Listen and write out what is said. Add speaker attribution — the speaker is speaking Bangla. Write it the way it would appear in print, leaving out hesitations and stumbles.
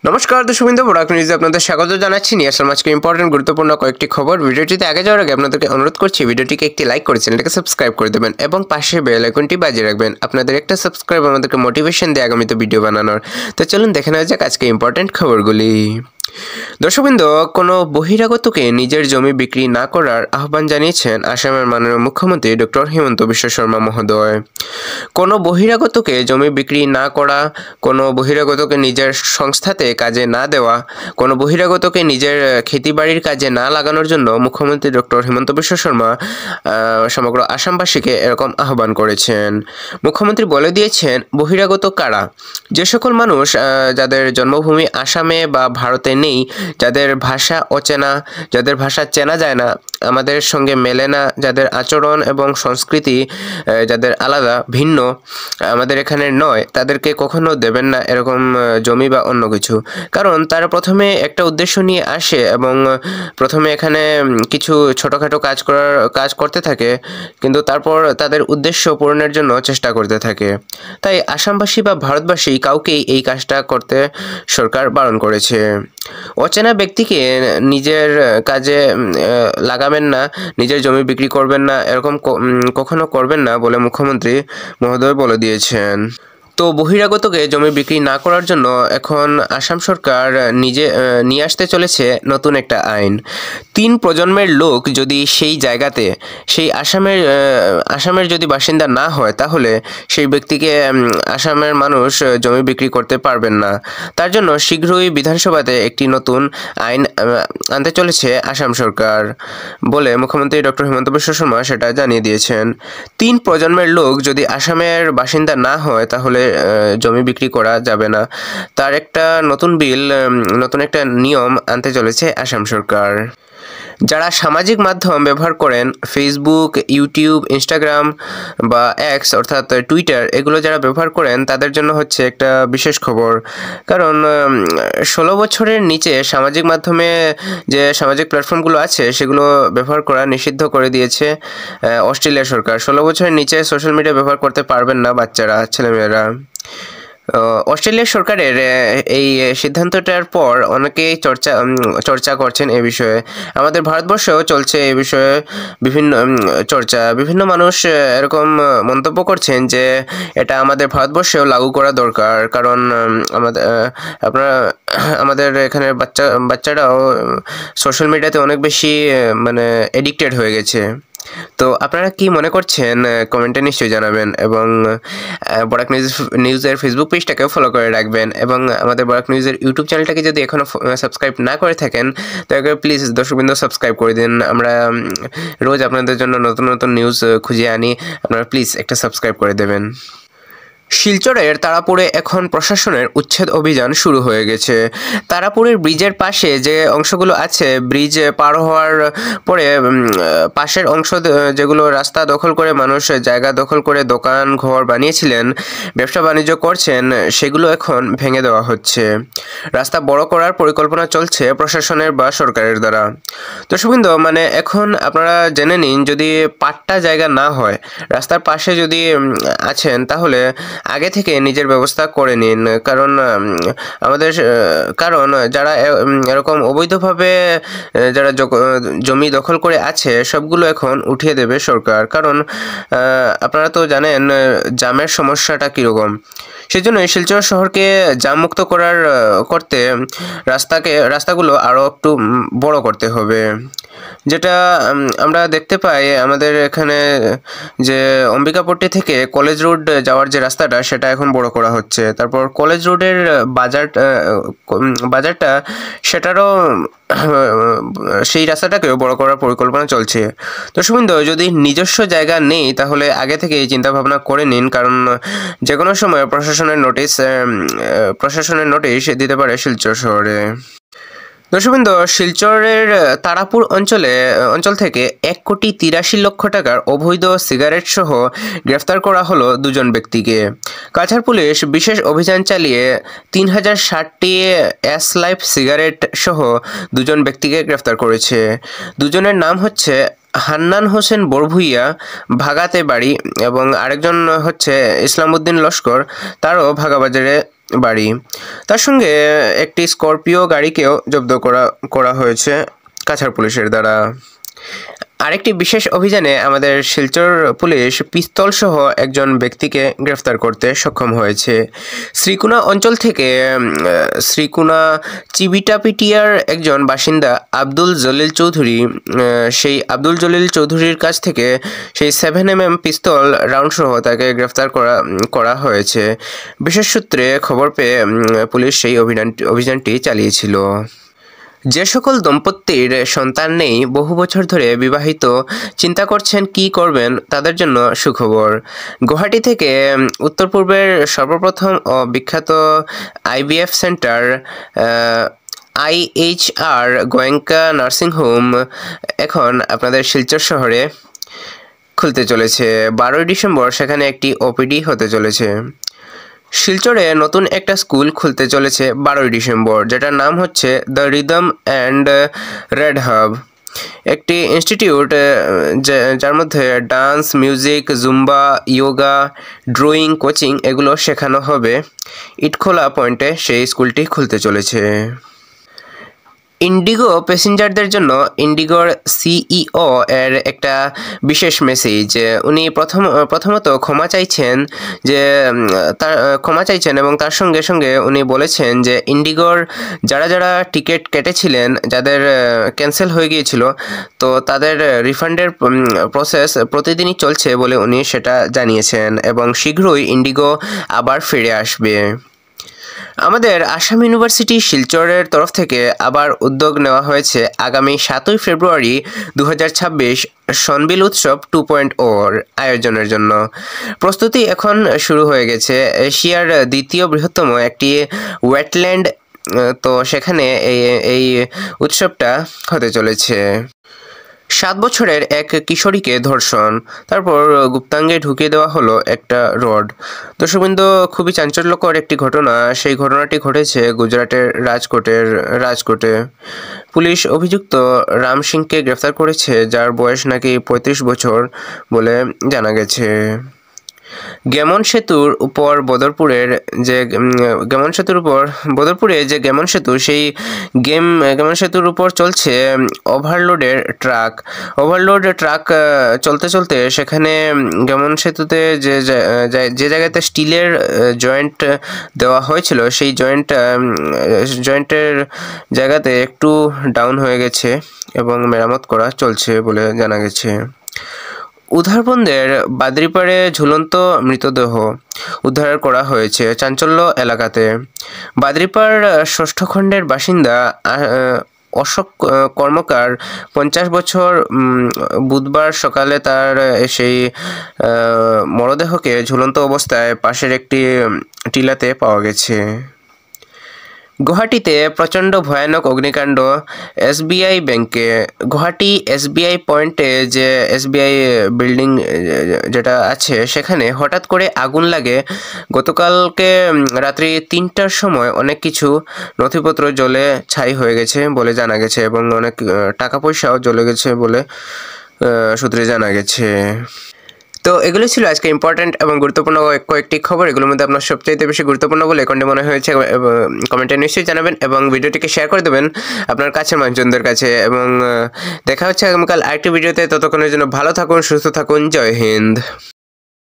Speaker 1: নমস্কার দর্শকবৃন্দ, বরাক নিউজে আপনাদের স্বাগত জানাচ্ছি। নিয়ে আসলাম আজকে ইম্পর্টেন্ট গুরুত্বপূর্ণ কয়েকটি খবর। ভিডিওটিতে আগে যাওয়ার আগে আপনাদেরকে অনুরোধ করছি ভিডিওটিকে একটি লাইক করে চ্যানেলটাকে সাবস্ক্রাইব করে দেবেন এবং পাশে বেল আইকনটি বাজিয়ে রাখবেন। আপনাদের একটা সাবস্ক্রাইব আমাদেরকে মোটিভেশন দেয় আগামীতে ভিডিও বানানোর। তো চলুন দেখে নেওয়া যাক আজকে ইম্পর্টেন্ট খবরগুলি। দর্শকবৃন্দ, কোনো বহিরাগতকে নিজের জমি বিক্রি না করার আহ্বান জানিয়েছেন আসামের মাননীয় মুখ্যমন্ত্রী ডক্টর হিমন্ত বিশ্ব শর্মা মহোদয়। কোনো বহিরাগতকে জমি বিক্রি না করা, কোনো বহিরাগতকে নিজের সংস্থাতে কাজে না দেওয়া, কোনো বহিরাগতকে নিজের খেতিবাড়ির কাজে না লাগানোর জন্য মুখ্যমন্ত্রী ডক্টর হিমন্ত বিশ্ব শর্মা সমগ্র আসামবাসীকে এরকম আহ্বান করেছেন। মুখ্যমন্ত্রী বলে দিয়েছেন, বহিরাগত কারা? যে সকল মানুষ যাদের জন্মভূমি আসামে বা ভারতে নেই, যাদের ভাষা অচেনা, যাদের ভাষা চেনা যায় না, আমাদের সঙ্গে মেলে না, যাদের আচরণ এবং সংস্কৃতি যাদের আলাদা ভিন্ন, আমাদের এখানে নয়, তাদেরকে কখনো দেবেন না এরকম জমি বা অন্য কিছু। কারণ তারা প্রথমে একটা উদ্দেশ্য নিয়ে আসে এবং প্রথমে এখানে কিছু ছোটোখাটো কাজ করতে থাকে, কিন্তু তারপর তাদের উদ্দেশ্য পূরণের জন্য চেষ্টা করতে থাকে। তাই আসামবাসী বা ভারতবাসী কাউকেই এই কাজটা করতে সরকার বারণ করেছে। অচেনা ব্যক্তিকে নিজের কাজে লাগাবেন না, নিজের জমি বিক্রি করবেন না, এরকম কখনো করবেন না বলে মুখ্যমন্ত্রী মহোদয় বলে দিয়েছেন। তো বহিরাগতকে জমি বিক্রি না করার জন্য এখন আসাম সরকার নিয়ে আসতে চলেছে নতুন একটা আইন। 3 প্রজন্মের লোক যদি সেই জায়গাতে, সেই আসামের যদি বাসিন্দা না হয়, তাহলে সেই ব্যক্তিকে আসামের মানুষ জমি বিক্রি করতে পারবেন না। তার জন্য শীঘ্রই বিধানসভাতে একটি নতুন আইন আনতে চলেছে আসাম সরকার বলে মুখ্যমন্ত্রী ডক্টর হিমন্ত বিশ্ব শর্মা সেটা জানিয়ে দিয়েছেন। 3 প্রজন্মের লোক যদি আসামের বাসিন্দা না হয়, তাহলে জমি বিক্রি করা যাবে না। তার একটা নতুন একটা নিয়ম আনতে চলেছে আসাম সরকার। যারা সামাজিক মাধ্যম ব্যবহার করেন, ফেসবুক, ইউটিউব, ইনস্টাগ্রাম বা এক্স অর্থাৎ টুইটার, এগুলো যারা ব্যবহার করেন তাদের জন্য হচ্ছে একটা বিশেষ খবর। কারণ 16 বছরের নিচে সামাজিক মাধ্যমে যে সামাজিক প্ল্যাটফর্মগুলো আছে সেগুলো ব্যবহার করা নিষিদ্ধ করে দিয়েছে অস্ট্রেলিয়া সরকার। 16 বছরের নিচে সোশ্যাল মিডিয়া ব্যবহার করতে পারবেন না বাচ্চারা, ছেলেমেয়েরা। অস্ট্রেলিয়া সরকারের এই সিদ্ধান্তটার পর অনেকেই চর্চা করছেন এই বিষয়ে। আমাদের ভারতবর্ষেও চলছে এই বিষয়ে বিভিন্ন মানুষ এরকম মন্তব্য করছেন যে এটা আমাদের ভারতবর্ষেও লাগু করা দরকার। কারণ আমাদের এখানে বাচ্চারাও সোশ্যাল মিডিয়াতে অনেক বেশি এডিক্টেড হয়ে গেছে। তো আপনারা কি মনে করছেন কমেন্টে নিশ্চয়ই জানাবেন এবং বরাক নিউজের ফেসবুক পেজটাকেও ফলো করে রাখবেন এবং আমাদের বরাক নিউজের ইউটিউব চ্যানেলটাকে যদি এখনও সাবস্ক্রাইব না করে থাকেন তাহলে প্লিজ দর্শকবৃন্দ সাবস্ক্রাইব করে দিন। আমরা রোজ আপনাদের জন্য নতুন নতুন নিউজ খুঁজে আনি, আপনারা প্লিজ একটা সাবস্ক্রাইব করে দেবেন। শিলচরের তারাপুরে এখন প্রশাসনের উচ্ছেদ অভিযান শুরু হয়ে গেছে। তারাপুরের ব্রিজের পাশে যে অংশগুলো আছে, ব্রিজ পার হওয়ার পরে পাশের অংশ যেগুলো রাস্তা দখল করে মানুষ জায়গা দখল করে দোকান ঘর বানিয়েছিলেন, ব্যবসা বাণিজ্য করছেন, সেগুলো এখন ভেঙে দেওয়া হচ্ছে। রাস্তা বড় করার পরিকল্পনা চলছে প্রশাসনের বা সরকারের দ্বারা। দর্শকবৃন্দ, এখন আপনারা জেনে নিন, যদি পাট্টা জায়গা না হয়, রাস্তার পাশে যদি আছেন, তাহলে আগে থেকে নিজের ব্যবস্থা করে নিন। কারণ যারা এরকম অবৈধভাবে যারা জমি দখল করে আছে সবগুলো এখন উঠিয়ে দেবে সরকার। কারণ আপনারা তো জানেন জামের সমস্যাটা কীরকম। সেজন্য শিলচর শহরকে জামমুক্ত করতে রাস্তাগুলো আরও একটু বড় করতে হবে। যেটা আমরা দেখতে পাই আমাদের এখানে যে অম্বিকাপট্টি থেকে কলেজ রোড যাওয়ার যে রাস্তাটা, সেটা এখন বড় করা হচ্ছে। তারপর কলেজ রোডের বাজারটা সেটারও সেই রাস্তাটাকেও বড় করার পরিকল্পনা চলছে। দর্শকবৃন্দ, যদি নিজস্ব জায়গা নেই তাহলে আগে থেকে চিন্তা ভাবনা করে নিন, কারণ যে কোনো সময় প্রশাসনের নোটিশ দিতে পারে শিলচর শহরে। দর্শকবৃন্দ, শিলচরের তারাপুর অঞ্চল থেকে 1,83,00,000 টাকার অবৈধ সিগারেট সহ গ্রেফতার করা হলো 2 জন ব্যক্তিকে। কাছাড় পুলিশ বিশেষ অভিযান চালিয়ে 3,060টি এস-লাইফ সিগারেট সহ 2 জন ব্যক্তিকে গ্রেফতার করেছে। 2 জনের নাম হচ্ছে হান্নান হোসেন বরভুইয়া, ভাগাতে বাড়ি, এবং আরেকজন হচ্ছে ইসলামউদ্দিন লস্কর, তারও ভাগাবাজারে বাড়ি। তার সঙ্গে একটি স্করপিও গাড়িকেও জব্দ করা হয়েছে কাছাড় পুলিশের দ্বারা। আরেকটি বিশেষ অভিযানে আমাদের শিলচর পুলিশ পিস্তল সহ একজন ব্যক্তিকে গ্রেফতার করতে সক্ষম হয়েছে। শ্রীকুনা অঞ্চল থেকে শ্রীকুনা চিবিটাপিটিয়ার একজন বাসিন্দা আব্দুল জলিল চৌধুরী, সেই আব্দুল জলিল চৌধুরীর কাছ থেকে সেই 7mm পিস্তল রাউন্ড সহ তাকে গ্রেফতার করা হয়েছে। বিশেষ সূত্রে খবর পেয়ে পুলিশ সেই অভিযানটি চালিয়েছিল। যে সকল দম্পতির সন্তান নেই, বহু বছর ধরে বিবাহিত, চিন্তা করছেন কি করবেন, তাদের জন্য সুখবর। গুয়াহাটি থেকে উত্তর পূর্বের সর্বপ্রথম ও বিখ্যাত IVF centre IHR Goenka nursing home এখন আপনাদের শিলচর শহরে খুলতে চলেছে। 12ই ডিসেম্বর সেখানে একটি OPD হতে চলেছে। শিলচরে নতুন একটা স্কুল খুলতে চলেছে 12ই ডিসেম্বর, যেটার নাম হচ্ছে the rhythm and red hub. একটি ইনস্টিটিউট যার মধ্যে dance, music, Zumba, yoga, drawing, coaching এগুলো শেখানো হবে। ইটখোলা পয়েন্টে সেই স্কুলটি খুলতে চলেছে। ইন্ডিগো প্যাসেঞ্জারদের জন্য ইন্ডিগোর CEO এর একটা বিশেষ মেসেজ। উনি প্রথমত ক্ষমা চাইছেন এবং তার সঙ্গে সঙ্গে উনি বলেছেন যে ইন্ডিগোর যারা টিকিট কেটেছিলেন, যাদের ক্যান্সেল হয়ে গিয়েছিল, তো তাদের রিফান্ডের প্রসেস প্রতিদিনই চলছে বলে উনি সেটা জানিয়েছেন এবং শীঘ্রই ইন্ডিগো আবার ফিরে আসবে। আমাদের আসাম ইউনিভার্সিটি শিলচরের তরফ থেকে আবার উদ্যোগ নেওয়া হয়েছে আগামী 7ই ফেব্রুয়ারি 2026 সনবিল উৎসব 2.0 আয়োজনের জন্য। প্রস্তুতি এখন শুরু হয়ে গেছে। এশিয়ার দ্বিতীয় বৃহত্তম একটি ওয়েটল্যান্ড, তো সেখানে এই উৎসবটা হতে চলেছে। 7 বছরের এক কিশোরীকে ধর্ষণ, তারপর গুপ্তাঙ্গে ঢুকিয়ে দেওয়া হলো একটা রড। দর্শকবৃন্দ, খুবই চাঞ্চল্যকর একটি ঘটনা। সেই ঘটনাটি ঘটেছে গুজরাটের রাজকোটে। পুলিশ অভিযুক্ত রাম সিংকে গ্রেফতার করেছে, যার বয়স নাকি 35 বছর বলে জানা গেছে। গেমন সেতুর উপর বদরপুরে যে গেমন সেতু, সেই গেমন সেতুর উপর চলছে ওভারলোড ট্রাক চলতে চলতে সেখানে গেমন সেতুতে যে জায়গাতে স্টিলের জয়েন্ট দেওয়া হয়েছিল, সেই জয়েন্টের জায়গাতে একটু ডাউন হয়ে গেছে এবং মেরামত করা চলছে বলে জানা গেছে। উধারবন্দের বাদরিপাড়ে ঝুলন্ত মৃতদেহ উদ্ধার করা হয়েছে চাঞ্চল্য এলাকাতে। বাদরিপাড় 6ষ্ঠ খণ্ডের বাসিন্দা অশোক কর্মকার 50 বছর বুধবার সকালে তার সেই মরদেহকে ঝুলন্ত অবস্থায় পাশের একটি টিলাতে পাওয়া গেছে। গুয়াহাটিতে প্রচণ্ড ভয়ানক অগ্নিকাণ্ড SBI ব্যাংকে। গুয়াহাটি SBI পয়েন্টে যে SBI বিল্ডিং যেটা আছে, সেখানে হঠাৎ করে আগুন লাগে। গতকালকে রাত্রি 3টার সময় অনেক কিছু নথিপত্র জ্বলে ছাই হয়ে গেছে বলে জানা গেছে এবং অনেক টাকা পয়সাও জ্বলে গেছে বলে সূত্রে জানা গেছে। তো এগুলো ছিল আজকে ইম্পর্টেন্ট এবং গুরুত্বপূর্ণ কয়েকটি খবর। এগুলোর মধ্যে আপনার সবচাইতে বেশি গুরুত্বপূর্ণ বলে কোনটি মনে হয়েছে কমেন্টে নিশ্চয়ই জানাবেন এবং ভিডিওটিকে শেয়ার করে দেবেন আপনার কাছের মানুষজনদের কাছে। এবং দেখা হচ্ছে আগামীকাল আরেকটি ভিডিওতে। ততক্ষণের জন্য ভালো থাকুন, সুস্থ থাকুন। জয় হিন্দ।